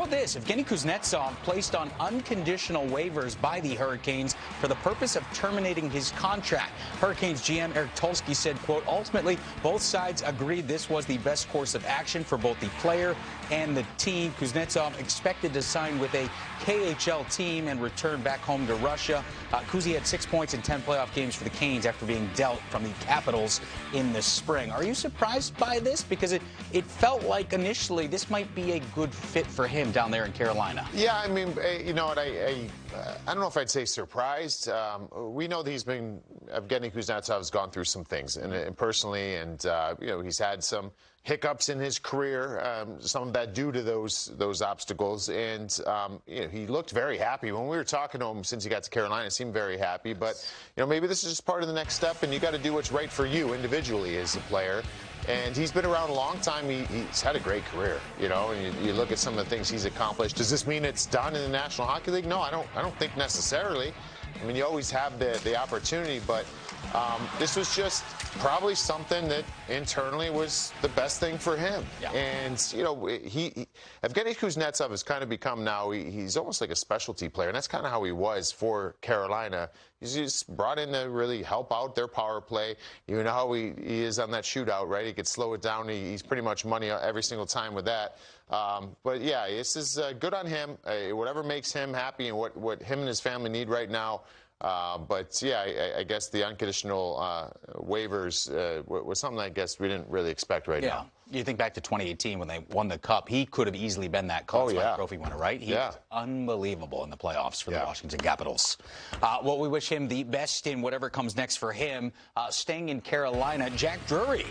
about this? Evgeny Kuznetsov placed on unconditional waivers by the Hurricanes for the purpose of terminating his contract. Hurricanes GM Eric Tulsky said, quote, ultimately, both sides agreed this was the best course of action for both the player and the team. Kuznetsov expected to sign with a KHL team and return back home to Russia. Kuzi had 6 points in 10 playoff games for the Canes after being dealt from the Capitals in the spring. Are you surprised by this? Because it felt like initially this might be a good fit for him down there in Carolina. Yeah, I mean, you know what, I don't know if I'd say surprised. We know that Evgeny Kuznetsov has gone through some things, and personally, and you know, he's had some hiccups in his career, some of that due to those obstacles, and you know, he looked very happy when we were talking to him since he got to Carolina. He seemed very happy, but you know, maybe this is just part of the next step, and you got to do what's right for you individually as a player. And he's been around a long time. He's had a great career, you know. And you look at some of the things he's accomplished. Does this mean it's done in the National Hockey League? No, I don't think necessarily. I mean, you always have the opportunity, but this was just probably something that internally was the best thing for him. Yeah. And, you know, Evgeny Kuznetsov has kind of become now, he's almost like a specialty player, and that's kind of how he was for Carolina. He's just brought in to really help out their power play. You know how he is on that shootout, right? He could slow it down. He's pretty much money every single time with that. But, yeah, this is good on him. Whatever makes him happy and what him and his family need right now. But, yeah, I guess the unconditional waivers was something I guess we didn't really expect right now. You think back to 2018 when they won the Cup. He could have easily been that Conn Trophy winner, right? He was unbelievable in the playoffs for the Washington Capitals. Well, we wish him the best in whatever comes next for him. Staying in Carolina, Jack Drury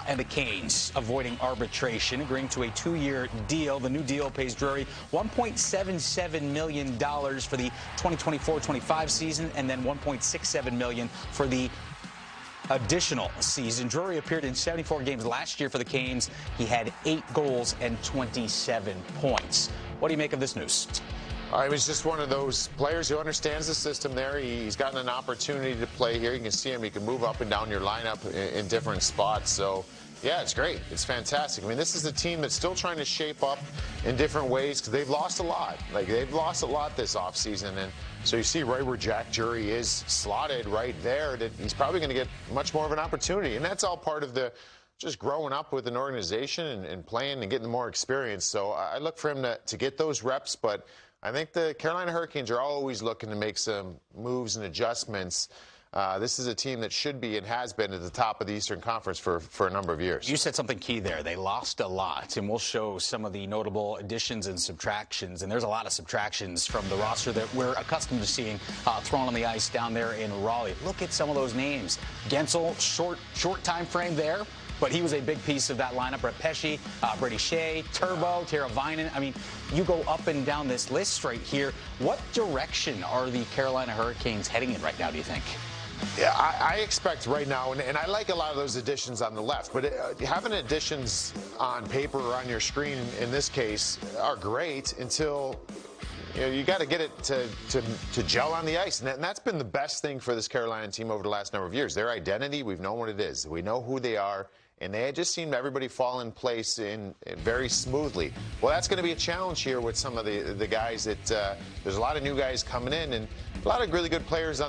and the Canes avoiding arbitration, agreeing to a 2-year deal. The new deal pays Drury $1.77 million for the 2024-25 season and then $1.67 million for the additional season. Drury appeared in 74 games last year for the Canes. He had 8 goals and 27 points. What do you make of this news? He was just one of those players who understands the system there. He's gotten an opportunity to play here. You can see him. He can move up and down your lineup in different spots. So, yeah, it's great. It's fantastic. I mean, this is a team that's still trying to shape up in different ways because they've lost a lot. Like, they've lost a lot this offseason. And so you see right where Jack Drury is slotted right there, that he's probably going to get much more of an opportunity. And that's all part of the just growing up with an organization and playing and getting more experience. So I look for him to get those reps. But I think the Carolina Hurricanes are always looking to make some moves and adjustments. This is a team that should be and has been at the top of the Eastern Conference for a number of years. You said something key there. They lost a lot, and we'll show some of the notable additions and subtractions. And there's a lot of subtractions from the roster that we're accustomed to seeing thrown on the ice down there in Raleigh. Look at some of those names. Gensel, short time frame there, but he was a big piece of that lineup. Brett Pesce, Brady Shea, Turbo, Tara Vinen. I mean, you go up and down this list right here. What direction are the Carolina Hurricanes heading in right now, do you think? Yeah, I expect right now, and I like a lot of those additions on the left, but having additions on paper or on your screen in this case are great until you got to get it to gel on the ice. And that's been the best thing for this Carolina team over the last number of years. Their identity, we've known what it is. We know who they are. And they just seemed everybody fall in place very smoothly. Well, that's going to be a challenge here with some of the guys that there's a lot of new guys coming in and a lot of really good players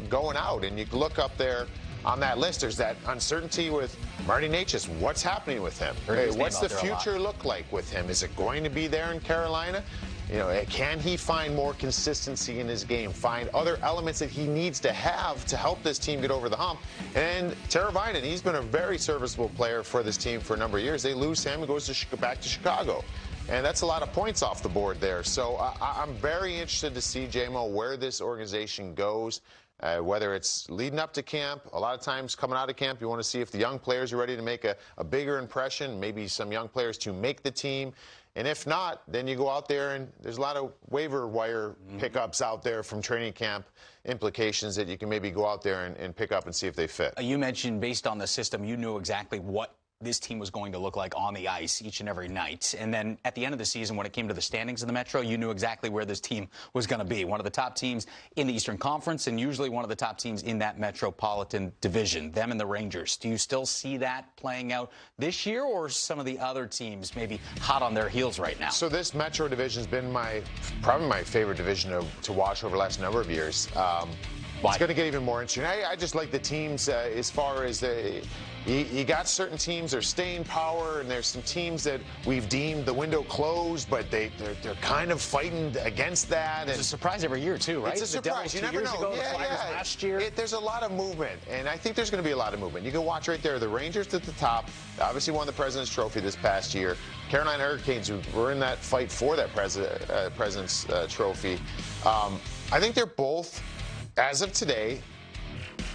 going out. And you look up there on that list, there's that uncertainty with Marty Necas. What's happening with him? What's the future look like with him? Is it going to be there in Carolina? You know, can he find more consistency in his game, find other elements that he needs to have to help this team get over the hump? And Tara Vinen, he's been a very serviceable player for this team for a number of years. They lose him, he goes back to Chicago. And that's a lot of points off the board there. So I'm very interested to see, J-Mo, where this organization goes. Whether it's leading up to camp, a lot of times coming out of camp, you want to see if the young players are ready to make a bigger impression, maybe some young players to make the team. And if not, then you go out there and there's a lot of waiver wire pickups out there from training camp implications that you can maybe go out there and pick up and see if they fit. You mentioned based on the system, you knew exactly what this team was going to look like on the ice each and every night. And then at the end of the season, when it came to the standings in the Metro, you knew exactly where this team was going to be. One of the top teams in the Eastern Conference and usually one of the top teams in that Metropolitan Division, them and the Rangers. Do you still see that playing out this year, or some of the other teams maybe hot on their heels right now? So this Metro division has been probably my favorite division to watch over the last number of years. It's going to get even more interesting. I just like the teams as far as you got certain teams that are staying power, and there's some teams that we've deemed the window closed, but they're kind of fighting against that. It's a surprise every year, too, right? It's a surprise. You never know. Last year. There's a lot of movement, and I think there's going to be a lot of movement. You can watch right there. The Rangers at the top obviously won the President's Trophy this past year. Carolina Hurricanes, who were in that fight for that President's Trophy. I think they're both, as of today,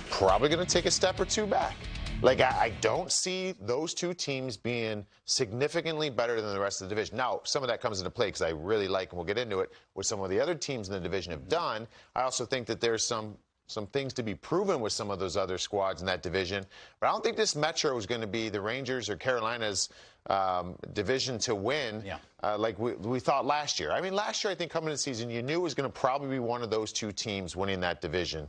probably going to take a step or two back. Like, I don't see those two teams being significantly better than the rest of the division. Now, some of that comes into play because I really like, and we'll get into it, what some of the other teams in the division have done. I also think that there's some things to be proven with some of those other squads in that division. But I don't think this Metro is going to be the Rangers or Carolina's division to win like we thought last year. I mean, last year, I think coming into the season, you knew it was going to probably be one of those two teams winning that division.